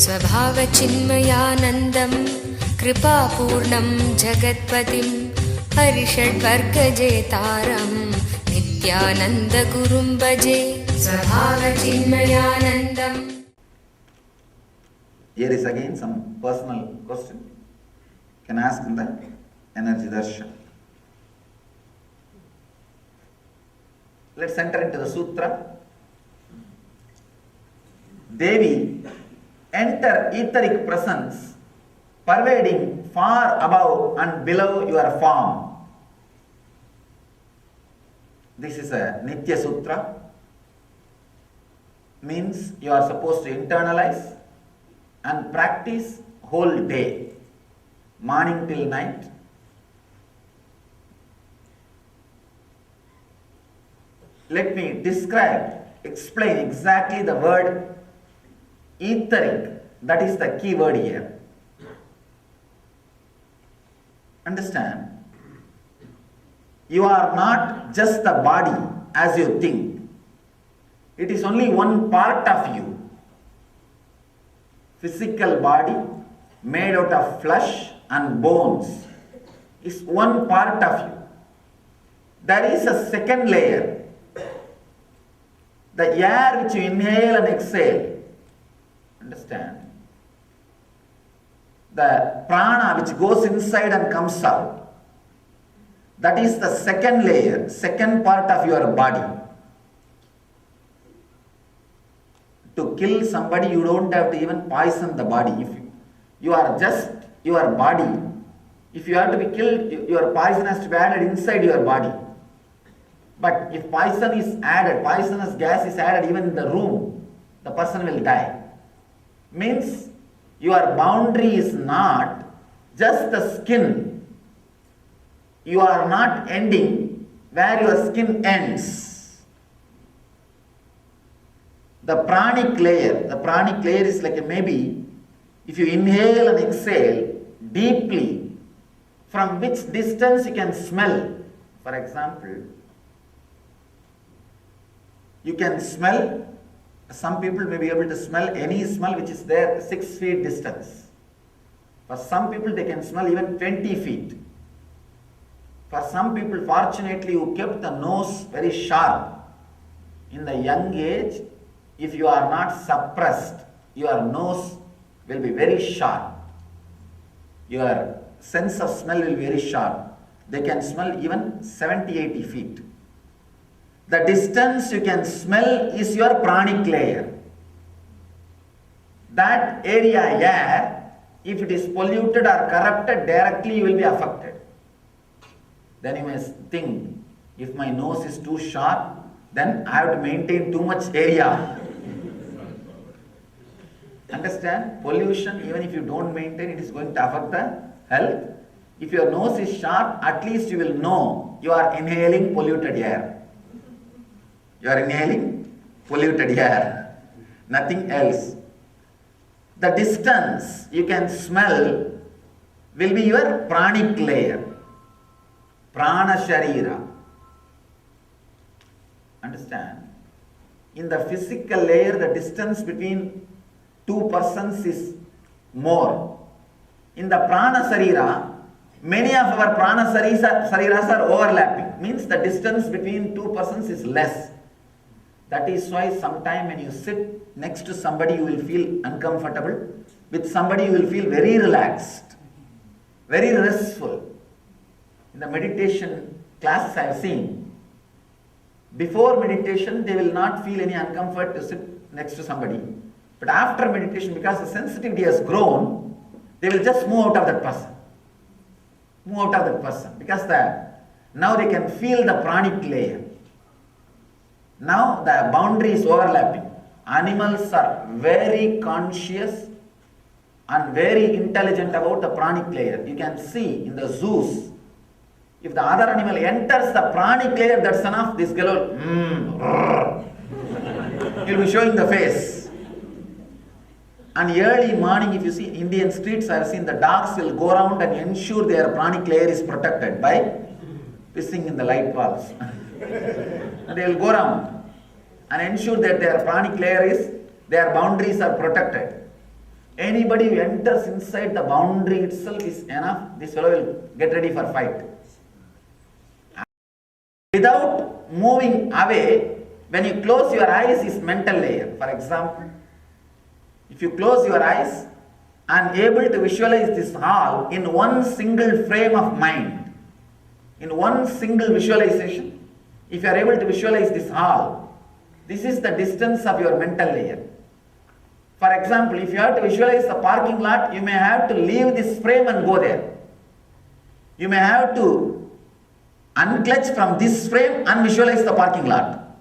स्वभावचिन्मयानन्दं कृपापूर्णं जगत्पतिं हरिषड्वर्गजेतारं नित्यानन्दगुरुं भजे स्वभावचिन्मयानन्दम्. Here is again some personal question. Can ask in the energy darshan. Let's enter into the sutra. Devi, enter etheric presence, pervading far above and below your form. This is a Nitya Sutra. Means you are supposed to internalize and practice whole day, morning till night. Let me explain exactly the word etheric. That is the key word here. Understand? You are not just the body as you think. It is only one part of you. Physical body made out of flesh and bones is one part of you. There is a second layer. The air which you inhale and exhale. Understand? The prana which goes inside and comes out. That is the second layer, second part of your body. To kill somebody, you don't have to even poison the body. If you are just your body, if you have to be killed, your poison has to be added inside your body. But if poison is added, poisonous gas is added even in the room, the person will die. Means your boundary is not just the skin. You are not ending where your skin ends. The pranic layer is like maybe if you inhale and exhale deeply, from which distance you can smell. For example, you can smell, some people may be able to smell any smell which is there 6 feet distance. For some people they can smell even 20 feet. For some people, fortunately, who kept the nose very sharp in the young age, if you are not suppressed, your nose will be very sharp. Your sense of smell will be very sharp. They can smell even 70-80 feet. The distance you can smell is your pranic layer. That area air, if it is polluted or corrupted, directly you will be affected. Then you may think, if my nose is too sharp, then I have to maintain too much area. Understand? Pollution, even if you don't maintain, it is going to affect the health. If your nose is sharp, at least you will know you are inhaling polluted air. You are inhaling polluted air. Nothing else. The distance you can smell will be your pranic layer. Prana Sharira. Understand? In the physical layer, the distance between two persons is more. In the Prana Sharira, many of our Prana Shariras are overlapping. Means the distance between two persons is less. That is why sometime when you sit next to somebody, you will feel uncomfortable. With somebody, you will feel very relaxed, very restful. In the meditation classes I have seen, before meditation they will not feel any uncomfort to sit next to somebody. But after meditation, because the sensitivity has grown, they will just move out of that person. Move out of that person. Because now they can feel the pranic layer. Now the boundary is overlapping. Animals are very conscious and very intelligent about the pranic layer. You can see in the zoos, if the other animal enters the pranic layer, that's enough. This girl will, he'll be showing the face. And early morning, if you see Indian streets, I have seen the dogs will go around and ensure their pranic layer is protected by pissing in the light bulbs. And they will go around and ensure that their pranic layer is, their boundaries are protected. Anybody who enters inside the boundary itself is enough. This fellow will get ready for fight. Without moving away, when you close your eyes is mental layer. For example, if you close your eyes and able to visualize this hall in one single frame of mind, in one single visualization, if you are able to visualize this hall, this is the distance of your mental layer. For example, if you have to visualize the parking lot, you may have to leave this frame and go there. You may have to unclutch from this frame and visualize the parking lot.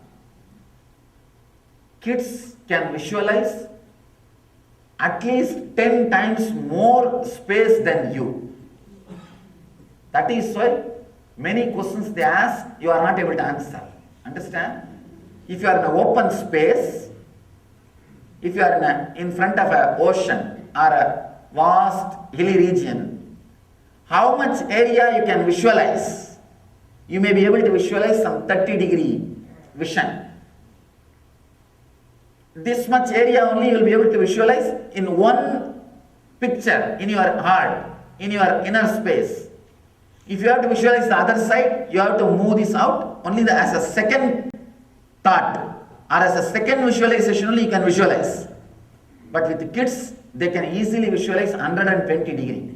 Kids can visualize at least 10 times more space than you. That is why many questions they ask, you are not able to answer. Understand? If you are in an open space, if you are in front of an ocean or a vast hilly region, how much area you can visualize? You may be able to visualize some 30-degree vision. This much area only you will be able to visualize in one picture in your heart, in your inner space. If you have to visualize the other side, you have to move this out. Only as a second thought or as a second visualization only you can visualize. But with the kids, they can easily visualize 120 degree.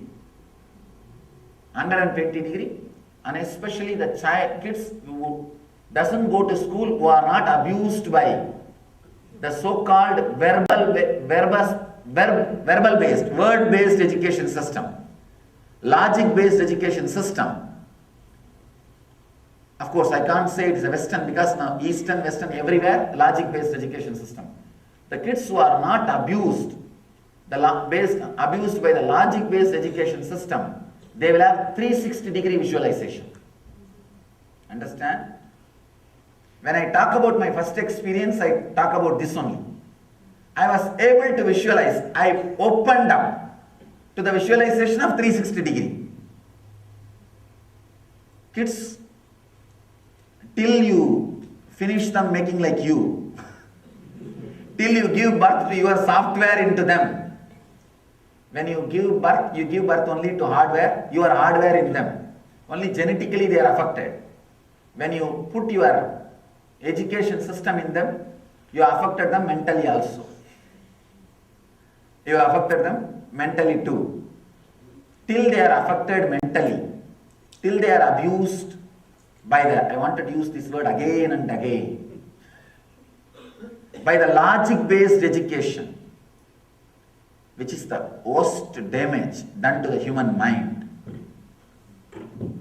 120 degree, and especially the kids who doesn't go to school, who are not abused by the so-called verbal-based, word-based education system, logic-based education system. Of course, I can't say it is a Western because now Eastern, Western, everywhere, logic-based education system. The kids who are not abused, abused by the logic-based education system, they will have 360-degree visualization. Understand? When I talk about my first experience, I talk about this only. I was able to visualize, I opened up to the visualization of 360 degree. Kids, till you finish them making like you, till you give birth to your software into them. When you give birth only to hardware, your hardware in them. Only genetically they are affected. When you put your education system in them, you affected them mentally also. You affected them mentally too. Till they are affected mentally, till they are abused by the, I wanted to use this word again and again, by the logic-based education, which is the worst damage done to the human mind.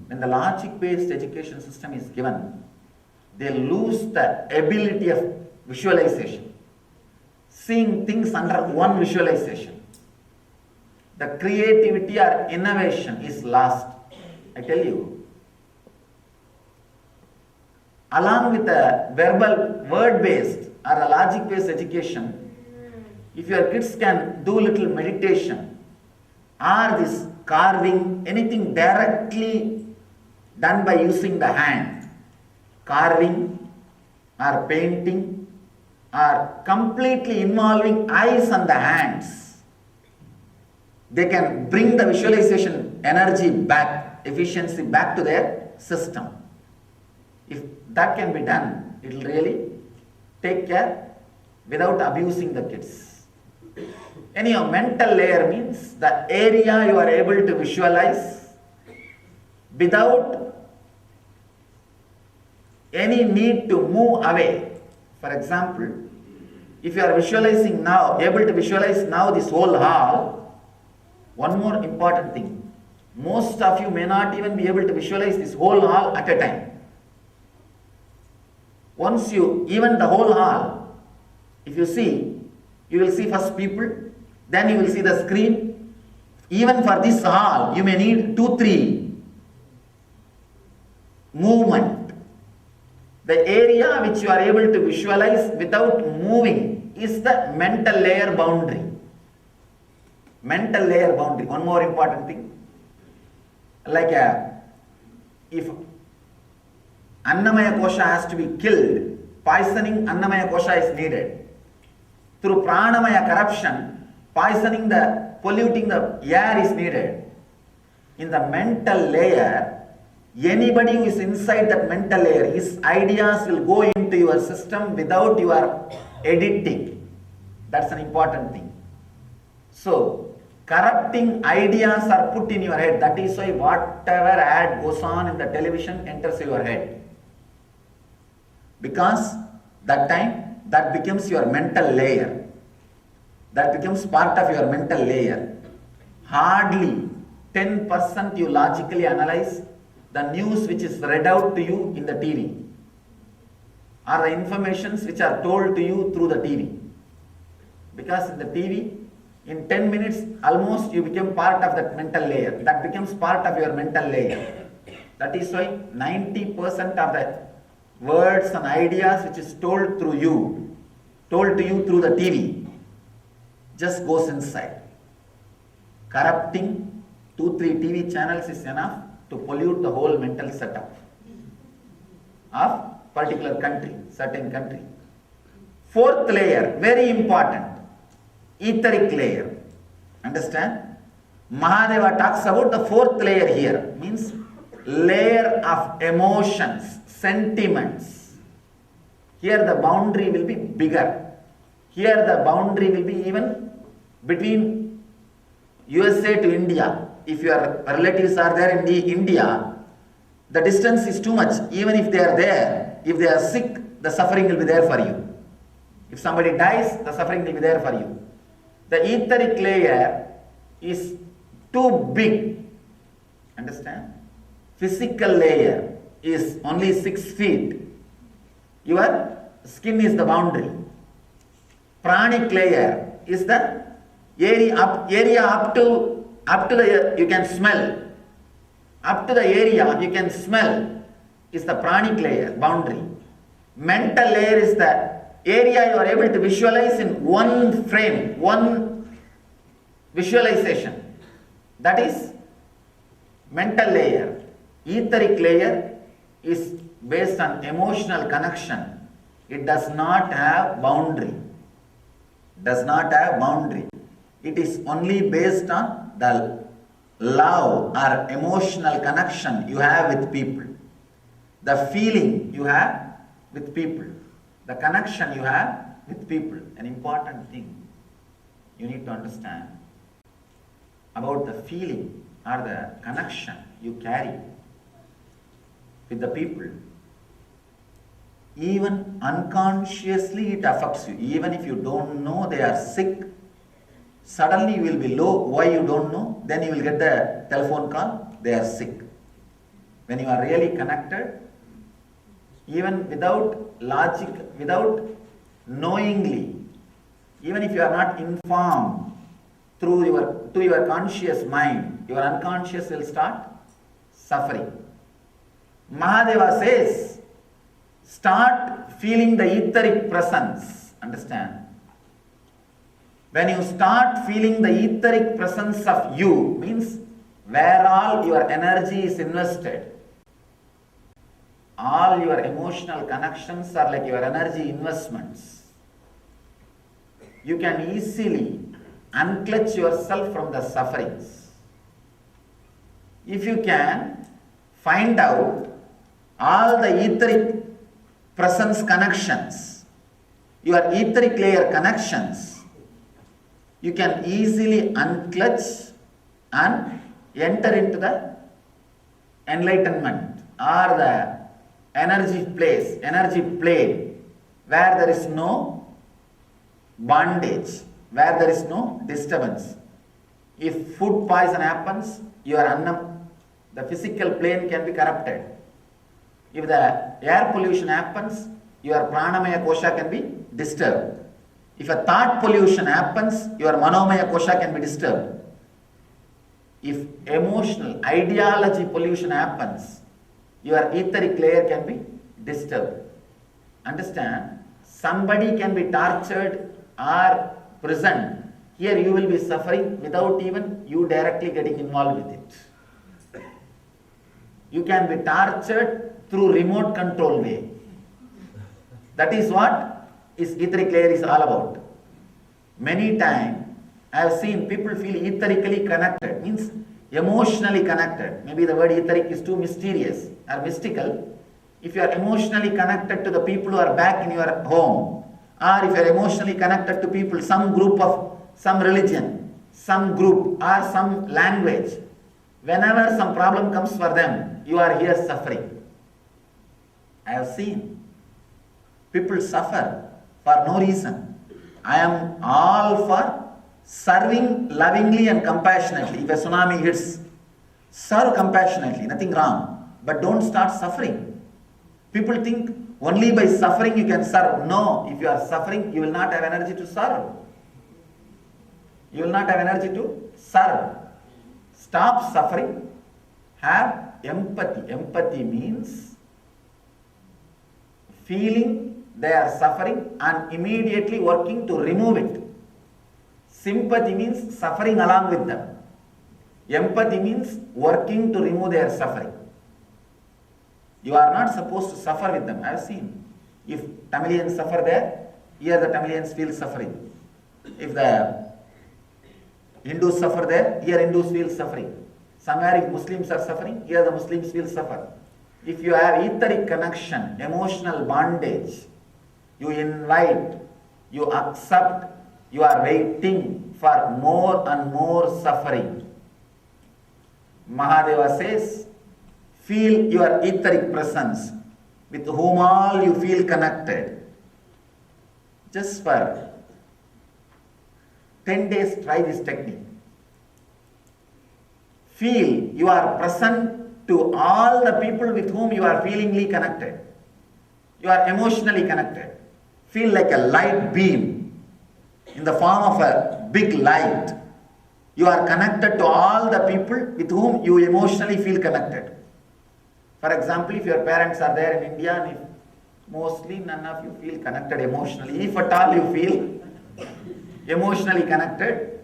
When the logic-based education system is given, they lose the ability of visualization, seeing things under one visualization. The creativity or innovation is lost. I tell you, along with the verbal, word-based or a logic-based education, if your kids can do little meditation or this carving, anything directly done by using the hand, carving or painting or completely involving eyes and the hands, they can bring the visualization energy back, efficiency back to their system. If that can be done, it will really take care without abusing the kids. Anyhow, mental layer means the area you are able to visualize without any need to move away. For example, if you are visualizing now, able to visualize now this whole hall, one more important thing, most of you may not even be able to visualize this whole hall at a time. Once you, even the whole hall, if you see, you will see first people, then you will see the screen. Even for this hall, you may need 2-3 movement. The area which you are able to visualize without moving is the mental layer boundary. Mental layer boundary. One more important thing. Like if Annamaya Kosha has to be killed, poisoning Annamaya Kosha is needed. Through Pranamaya corruption, poisoning polluting the air is needed. In the mental layer, anybody who is inside that mental layer, his ideas will go into your system without your editing. That's an important thing. So, corrupting ideas are put in your head. That is why whatever ad goes on in the television enters your head. Because that time, that becomes your mental layer. That becomes part of your mental layer. Hardly 10% you logically analyze the news which is read out to you in the TV, or the informations which are told to you through the TV. Because in the TV, in 10 minutes, almost you become part of that mental layer. That becomes part of your mental layer. That is why 90% of the words and ideas which is told to you through the TV, just goes inside. Corrupting 2-3 TV channels is enough to pollute the whole mental setup of particular country, certain country. Fourth layer, very important, etheric layer. Understand? Mahadeva talks about the fourth layer here, means layer of emotions, sentiments. Here the boundary will be bigger. Here the boundary will be even between USA to India. If your relatives are there in India, the distance is too much. Even if they are there, if they are sick, the suffering will be there for you. If somebody dies, the suffering will be there for you. The etheric layer is too big. Understand? Physical layer is only 6 feet. Your skin is the boundary. Pranic layer is the area up to the, you can smell. Up to the area you can smell is the pranic layer, boundary. Mental layer is the area you are able to visualize in one frame, one visualization. That is mental layer. Etheric layer is based on emotional connection. It does not have boundary. Does not have boundary. It is only based on the love or emotional connection you have with people. The feeling you have with people. The connection you have with people. An important thing you need to understand about the feeling or the connection you carry with the people. Even unconsciously it affects you. Even if you don't know they are sick, suddenly you will be low. Why you don't know? Then you will get the telephone call, they are sick. When you are really connected, even without logic, without knowingly, even if you are not informed to your conscious mind, your unconscious will start suffering. Mahadeva says, start feeling the etheric presence. Understand? When you start feeling the etheric presence of you, means where all your energy is invested. All your emotional connections are like your energy investments. You can easily unclutch yourself from the sufferings. If you can find out all the etheric presence connections, your etheric layer connections, you can easily unclutch and enter into the enlightenment or the energy plane where there is no bondage, where there is no disturbance. If food poison happens, your annam, the physical plane can be corrupted. If the air pollution happens, your pranamaya kosha can be disturbed. If a thought pollution happens, your manomaya kosha can be disturbed. If emotional, ideology pollution happens, your etheric layer can be disturbed. Understand? Somebody can be tortured or prisoned. Here you will be suffering without even you directly getting involved with it. You can be tortured through remote control way. That is what etheric layer is all about. Many times I have seen people feel etherically connected, means emotionally connected. Maybe the word etheric is too mysterious or mystical. If you are emotionally connected to the people who are back in your home, or if you are emotionally connected to people, some group of some religion, some group or some language, whenever some problem comes for them, you are here suffering. I have seen people suffer for no reason. I am all for serving lovingly and compassionately. If a tsunami hits, serve compassionately, nothing wrong. But don't start suffering. People think only by suffering you can serve. No, if you are suffering, you will not have energy to serve. You will not have energy to serve. Stop suffering. Have empathy. Empathy means feeling they are suffering and immediately working to remove it. Sympathy means suffering along with them. Empathy means working to remove their suffering. You are not supposed to suffer with them. I have seen. If Tamilians suffer there, here the Tamilians feel suffering. If the Hindus suffer there, here Hindus feel suffering. Somewhere if Muslims are suffering, here the Muslims will suffer. If you have etheric connection, emotional bondage, you invite, you accept, you are waiting for more and more suffering. Mahadeva says, feel your etheric presence with whom all you feel connected. Just for 10 days, try this technique. Feel you are present to all the people with whom you are feelingly connected. You are emotionally connected. Feel like a light beam in the form of a big light. You are connected to all the people with whom you emotionally feel connected. For example, if your parents are there in India and if mostly none of you feel connected emotionally, if at all you feel emotionally connected,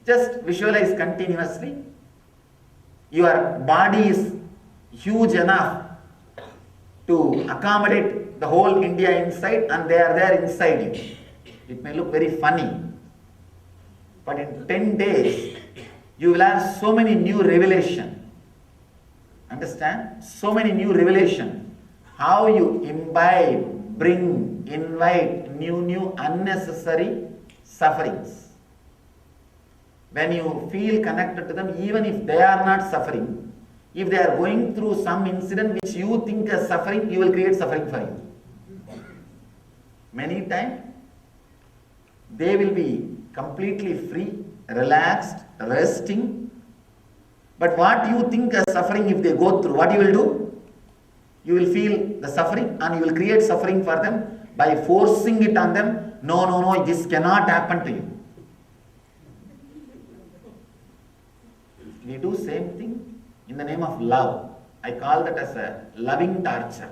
just visualize continuously. Your body is huge enough to accommodate the whole India inside and they are there inside you. It may look very funny, but in 10 days, you will have so many new revelations. Understand? So many new revelations. How you imbibe, bring, invite new unnecessary sufferings. When you feel connected to them, even if they are not suffering, if they are going through some incident which you think as suffering, you will create suffering for you. Many times, they will be completely free, relaxed, resting. But what you think as suffering, if they go through, what you will do? You will feel the suffering and you will create suffering for them by forcing it on them. No, this cannot happen to you. We do same thing in the name of love. I call that as a loving torture.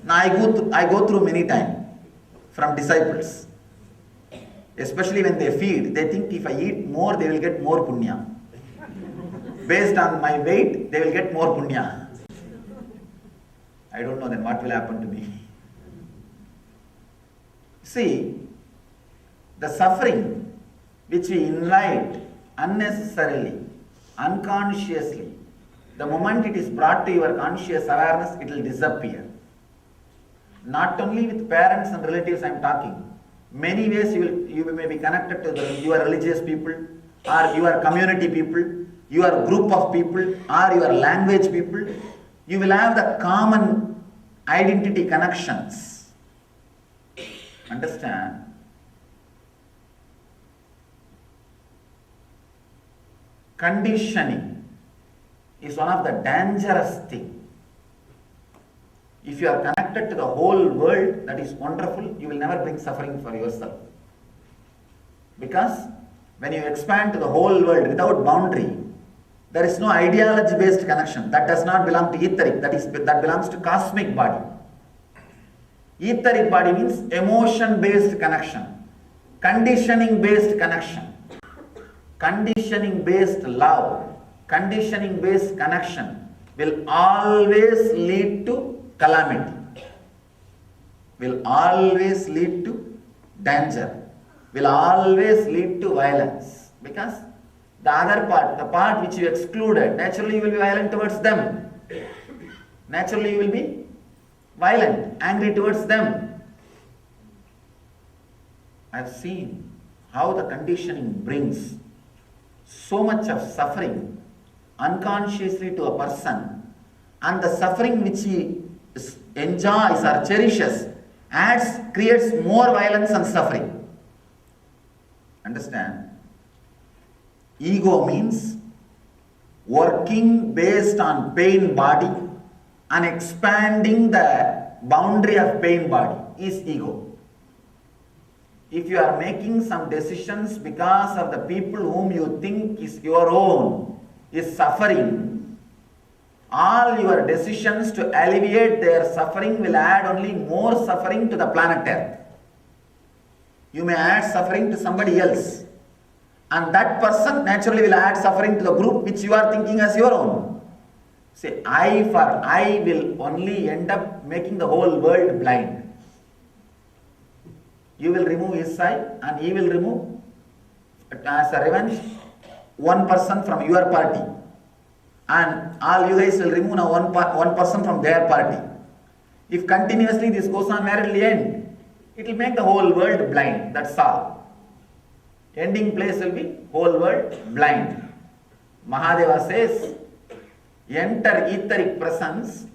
Now I go through many times from disciples. Especially when they feed, they think if I eat more, they will get more punya. Based on my weight, they will get more punya. I don't know then what will happen to me. See, the suffering which we invite unnecessarily, unconsciously, the moment it is brought to your conscious awareness, it will disappear. Not only with parents and relatives I am talking. Many ways you may be connected to your religious people or your community people, your group of people or your language people. You will have the common identity connections. Understand? Conditioning is one of the dangerous things. If you are connected to the whole world, that is wonderful, you will never bring suffering for yourself. Because when you expand to the whole world without boundary, there is no ideology-based connection. That does not belong to etheric, that belongs to cosmic body. Etheric body means emotion-based connection, conditioning-based connection, conditioning-based love, conditioning-based connection will always lead to calamity, will always lead to danger. will always lead to violence, because the other part, the part which you excluded, naturally you will be violent towards them. Naturally you will be violent, angry towards them. I have seen how the conditioning brings so much of suffering unconsciously to a person, and the suffering which he enjoys or cherishes creates more violence and suffering. Understand? Ego means working based on pain body and expanding the boundary of pain body is ego. If you are making some decisions because of the people whom you think is your own is suffering, all your decisions to alleviate their suffering will add only more suffering to the planet Earth. You may add suffering to somebody else, and that person naturally will add suffering to the group which you are thinking as your own. Say, I for I will only end up making the whole world blind. You will remove his eye and he will remove, as a revenge, one person from your party. And all you guys will remove now one person from their party. If continuously this goes on, where it will end? It will make the whole world blind, that's all. Ending place will be whole world blind. Mahadeva says, enter etheric presence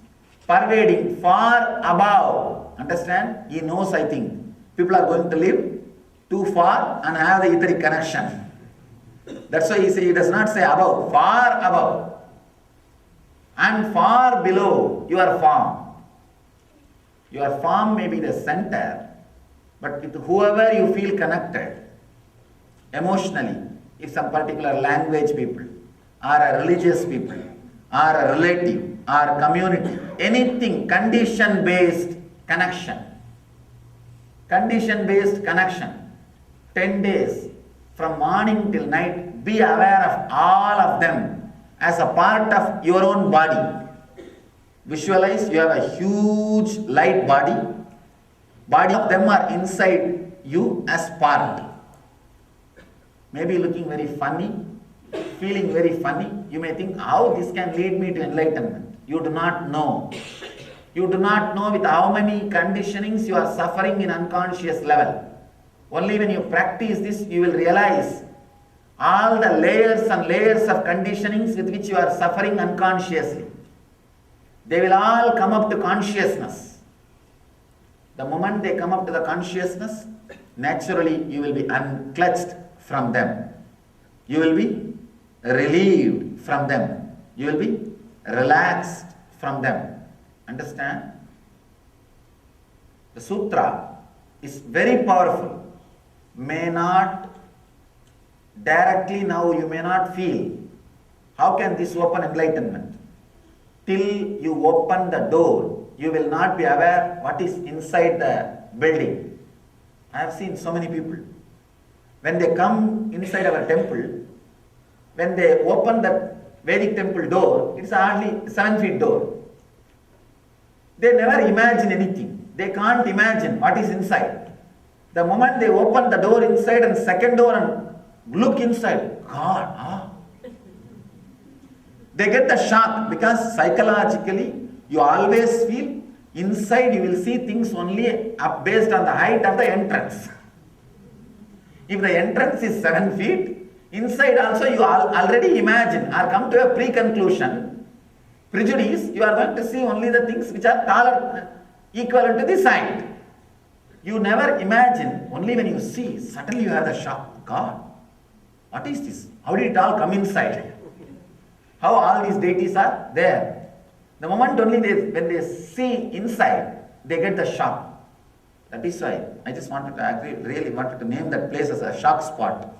pervading far above. Understand? He knows, I think, people are going to live too far and have the etheric connection. That's why he does not say above, far above. And far below your form. Your form may be the center, but with whoever you feel connected emotionally, if some particular language people, or a religious people, or a relative, or community, anything, condition-based connection. Condition-based connection. 10 days, from morning till night, be aware of all of them as a part of your own body. Visualize you have a huge light body. Body of them are inside you as part. Maybe looking very funny, feeling very funny. You may think, how this can lead me to enlightenment? You do not know. You do not know with how many conditionings you are suffering in unconscious level. Only when you practice this, you will realize all the layers and layers of conditionings with which you are suffering unconsciously. They will all come up to consciousness. The moment they come up to the consciousness, naturally you will be unclutched from them. You will be relieved from them. You will be relaxed from them. Understand? The sutra is very powerful. May not directly now you may not feel. How can this open enlightenment? Till you open the door, you will not be aware what is inside the building. I have seen so many people. When they come inside our temple, when they open the Vedic temple door, it's hardly 7 feet door. They never imagine anything. They can't imagine what is inside. The moment they open the door inside and second door and look inside, God, they get the shock, because psychologically you always feel inside you will see things only up based on the height of the entrance. If the entrance is 7 feet, inside also you already imagine or come to a pre-conclusion, prejudice, you are going to see only the things which are taller, equivalent to this height. You never imagine, only when you see, suddenly you have the shock, God, what is this? How did it all come inside? How all these deities are there. The moment only when they see inside, they get the shock. That is why I just wanted to really wanted to name that place as a shock spot.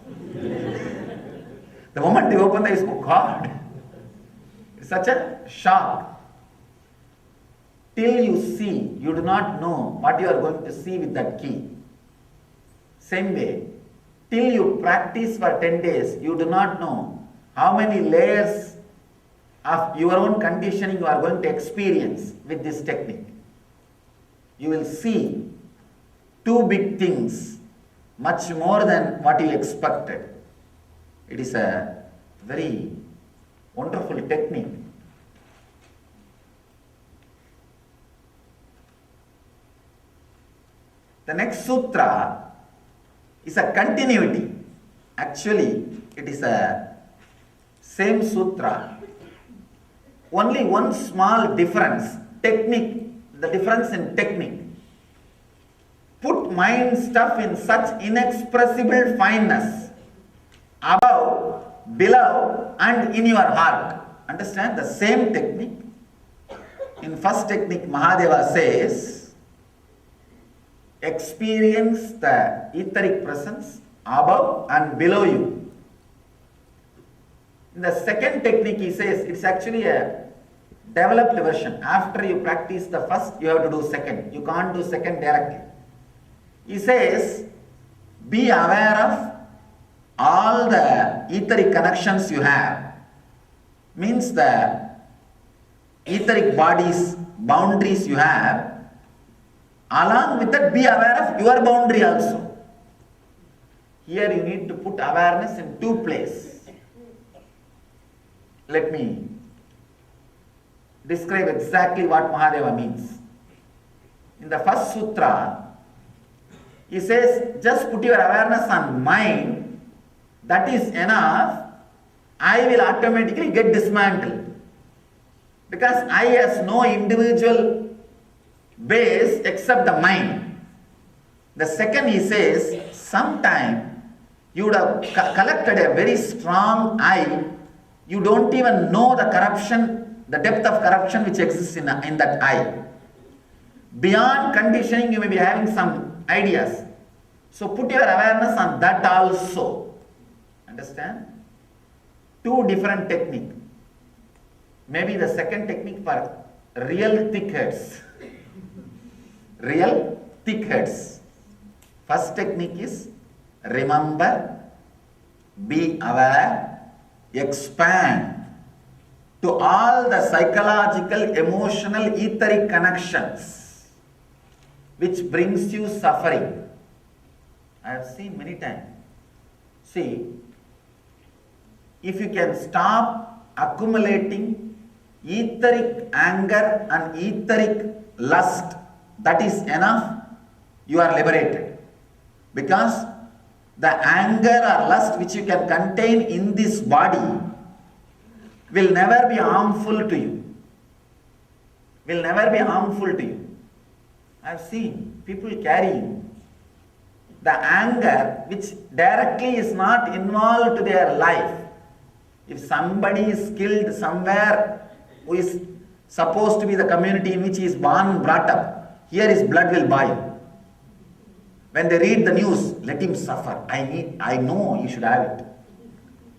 The moment they open the eyes, oh God, it's such a shock. Till you see, you do not know what you are going to see with that key. Same way, till you practice for 10 days, you do not know how many layers of your own conditioning you are going to experience with this technique. You will see two big things. much more than what you expected. It is a very wonderful technique. The next sutra is a continuity. Actually, it is a same sutra. Only one small difference, technique, the difference in technique. Put mind stuff in such inexpressible fineness, above, below, and in your heart. Understand? The same technique. In first technique, Mahadeva says, experience the etheric presence above and below you. In the second technique, he says, it's actually a developed version. After you practice the first, you have to do second. You can't do second directly. He says, be aware of all the etheric connections you have. Means the etheric bodies, boundaries you have. Along with that, be aware of your boundary also. Here you need to put awareness in two places. Let me describe exactly what Mahadeva means. In the first sutra, he says, just put your awareness on mind, that is enough, I will automatically get dismantled. Because I has no individual base except the mind. The second he says, sometime you would have collected a very strong I, you don't even know the corruption, the depth of corruption which exists in that I. Beyond conditioning, you may be having some ideas. So put your awareness on that also. Understand? Two different techniques. Maybe the second technique for real thick heads. Real thick heads. First technique is remember, be aware, expand to all the psychological, emotional, etheric connections which brings you suffering. I have seen many times. See, if you can stop accumulating etheric anger and etheric lust, that is enough, you are liberated. Because the anger or lust which you can contain in this body will never be harmful to you. Will never be harmful to you. I have seen people carrying the anger which directly is not involved to their life. If somebody is killed somewhere who is supposed to be the community in which he is born and brought up, here his blood will boil. When they read the news, let him suffer. I know you should have it.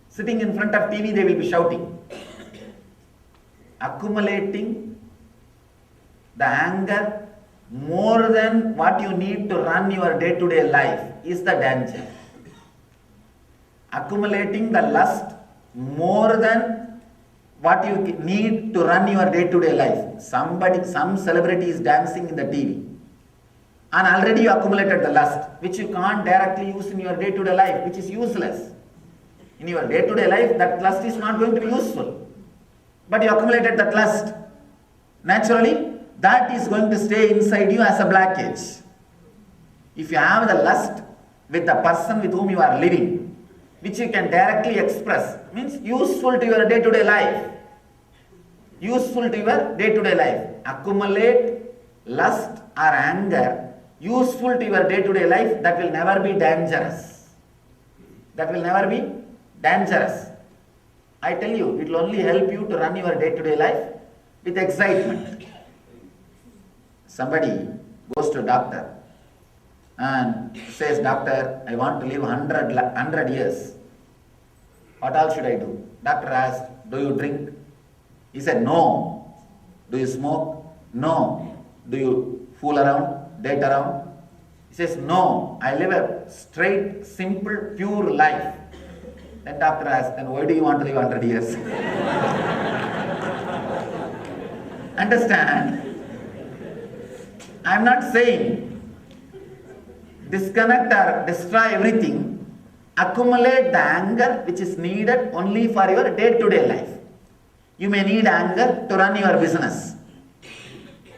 Sitting in front of TV, they will be shouting. Accumulating the anger more than what you need to run your day-to-day life is the danger. Accumulating the lust more than what you need to run your day-to-day life. Some celebrity is dancing in the TV. And already you accumulated the lust, which you can't directly use in your day-to-day life, which is useless. In your day-to-day life, that lust is not going to be useful. But you accumulated that lust. Naturally, that is going to stay inside you as a blockage. If you have the lust with the person with whom you are living, which you can directly express, means useful to your day-to-day life. Useful to your day-to-day life. Accumulate lust or anger useful to your day-to-day life, that will never be dangerous. That will never be dangerous. I tell you, it will only help you to run your day-to-day life with excitement. Somebody goes to a doctor and says, doctor, I want to live 100 years. What all should I do? Doctor asked, do you drink? He said, no. Do you smoke? No. Do you fool around, date around? He says, no. I live a straight, simple, pure life. Then doctor asked, then why do you want to live 100 years? Understand? I am not saying disconnect or destroy everything, accumulate the anger which is needed only for your day-to-day life. You may need anger to run your business.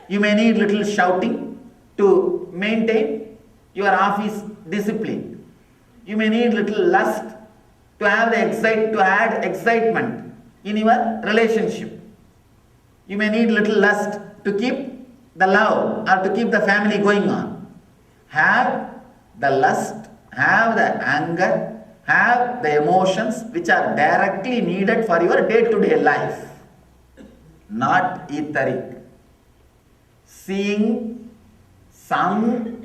You may need little shouting to maintain your office discipline. You may need little lust to add excitement in your relationship. You may need little lust to keep the love or to keep the family going on. Have the lust, have the anger, have the emotions which are directly needed for your day-to-day life, not etheric. Seeing some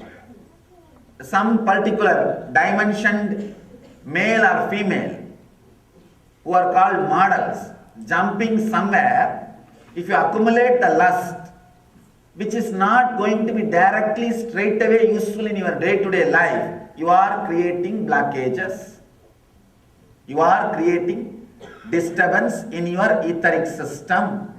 particular dimensioned male or female who are called models jumping somewhere, if you accumulate the lust which is not going to be directly straight away useful in your day-to-day life, you are creating blockages. You are creating disturbance in your etheric system.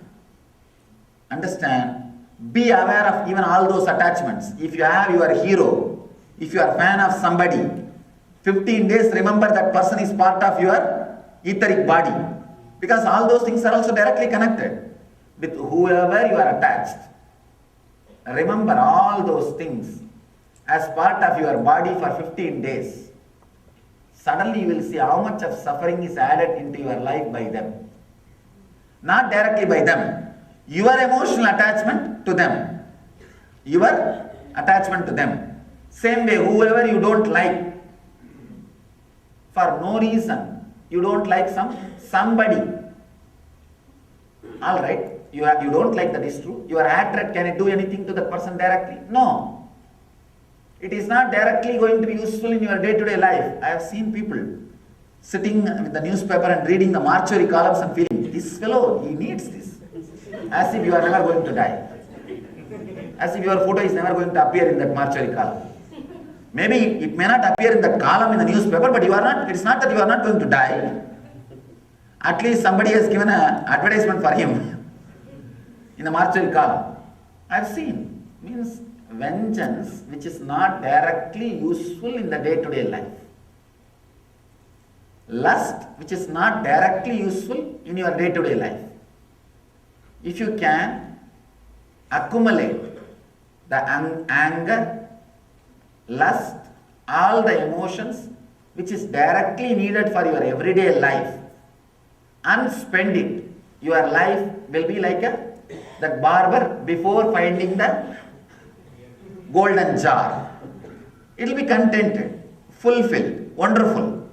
Understand? Be aware of even all those attachments. If you have your hero, if you are a fan of somebody, 15 days remember that person is part of your etheric body. Because all those things are also directly connected with whoever you are attached. Remember all those things as part of your body for 15 days. Suddenly you will see how much of suffering is added into your life by them. Not directly by them. Your emotional attachment to them. Your attachment to them. Same way, whoever you don't like, for no reason, you don't like somebody. Alright, you don't like, that is true. Your hatred, can it do anything to the person directly? No. It is not directly going to be useful in your day-to-day life. I have seen people sitting with the newspaper and reading the mortuary columns and feeling, this fellow, he needs this. As if you are never going to die. As if your photo is never going to appear in that mortuary column. Maybe it may not appear in that column in the newspaper, but it's not that you are not going to die. At least somebody has given an advertisement for him in the mortuary column. I have seen. Means vengeance which is not directly useful in the day-to-day life. Lust which is not directly useful in your day-to-day life. If you can accumulate the anger, lust, all the emotions which is directly needed for your everyday life and spend it, your life will be like that barber before finding the golden jar. It will be contented, fulfilled, wonderful.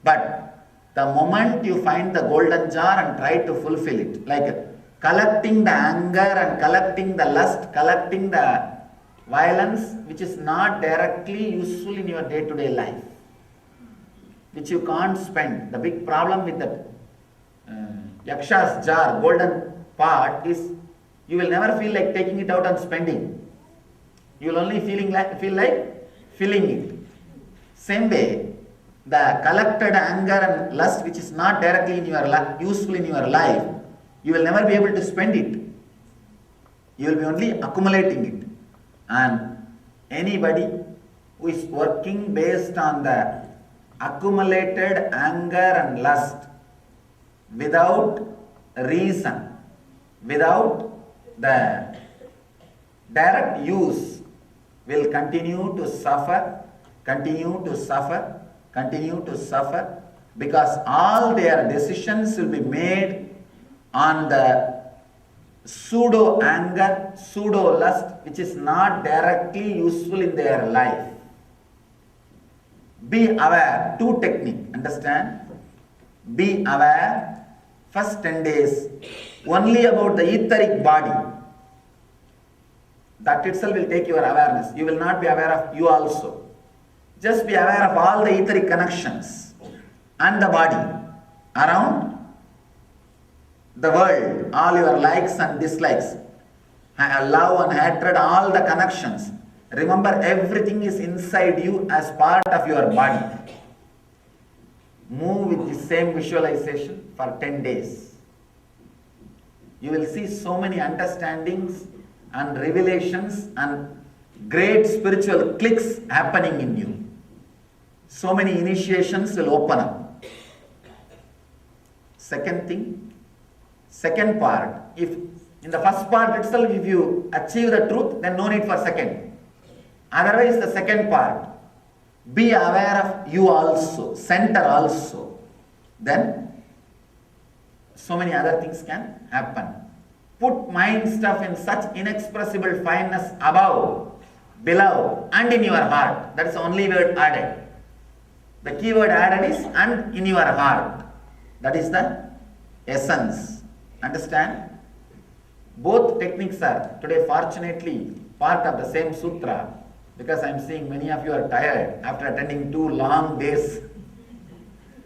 But the moment you find the golden jar and try to fulfill it, like collecting the anger and collecting the lust, collecting the violence which is not directly useful in your day-to-day life, which you can't spend. The big problem with the Yaksha's jar, golden part, is you will never feel like taking it out and spending. You will only feel like filling it. Same way, the collected anger and lust which is not directly in your useful in your life, you will never be able to spend it. You will be only accumulating it. And anybody who is working based on the accumulated anger and lust without reason, without the direct use, will continue to suffer, because all their decisions will be made on the pseudo anger, pseudo lust, which is not directly useful in their life. Be aware, two technique, understand? Be aware, first 10 days, only about the etheric body. That itself will take your awareness. You will not be aware of you also. Just be aware of all the etheric connections and the body around the world, all your likes and dislikes, love and hatred, all the connections. Remember, everything is inside you as part of your body. Move with the same visualization for 10 days. You will see so many understandings and revelations and great spiritual clicks happening in you. So many initiations will open up. Second part, if in the first part itself, if you achieve the truth, then no need for second. Otherwise, the second part, be aware of you also, center also. Then, so many other things can happen. Put mind stuff in such inexpressible fineness above, below, and in your heart. That is the only word added. The key word added is and in your heart. That is the essence. Understand? Both techniques are today fortunately part of the same sutra, because I am seeing many of you are tired after attending 2 long days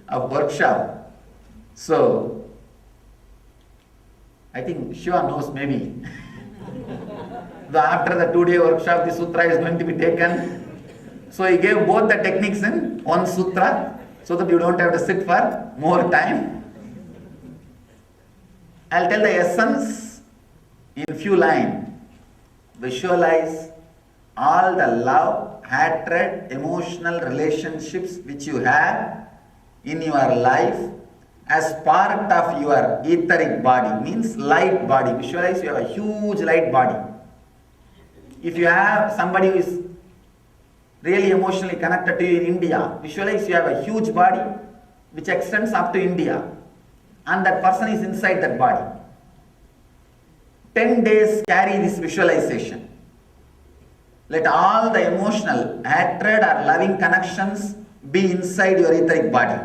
of workshop. So, I think Shiva knows maybe. After the 2-day workshop, the sutra is going to be taken. So he gave both the techniques in one sutra, so that you don't have to sit for more time. I'll tell the essence in few lines. Visualize all the love, hatred, emotional relationships which you have in your life as part of your etheric body, means light body. Visualize you have a huge light body. If you have somebody who is really emotionally connected to you in India, visualize you have a huge body which extends up to India, and that person is inside that body. 10 days carry this visualization. Let all the emotional, hatred or loving connections be inside your etheric body.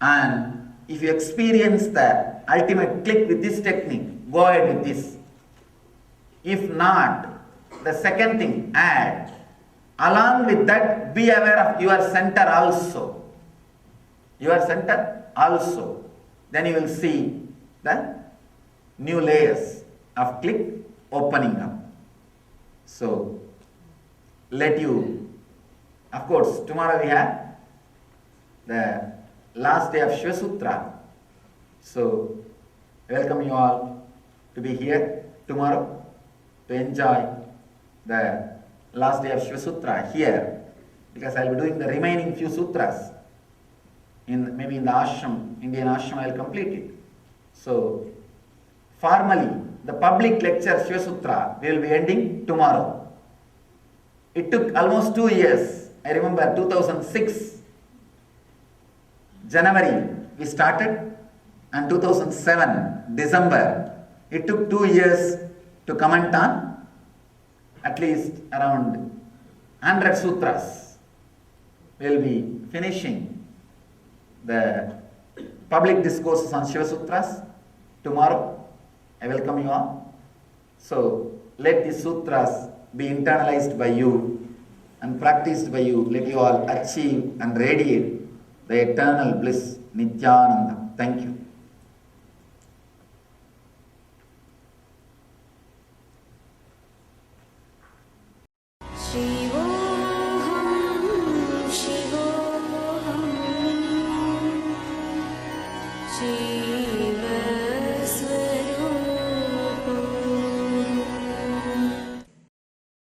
And if you experience the ultimate click with this technique, go ahead with this. If not, the second thing, add. Along with that, be aware of your center also. Your center also. Then you will see the new layers of click opening up. So, let you, of course, tomorrow we have the last day of Shiva Sutra. So, I welcome you all to be here tomorrow to enjoy the last day of Shiva Sutra here, because I will be doing the remaining few sutras. Maybe in the ashram, Indian ashram, I will complete it. So, formally, the public lecture Shiva Sutra will be ending tomorrow. It took almost 2 years. I remember 2006, January we started, and 2007, December. It took 2 years to comment on at least around 100 sutras. We will be finishing the public discourses on Shiva Sutras tomorrow. I welcome you all. So, let these sutras be internalized by you and practiced by you. Let you all achieve and radiate the eternal bliss, Nithyananda. Thank you.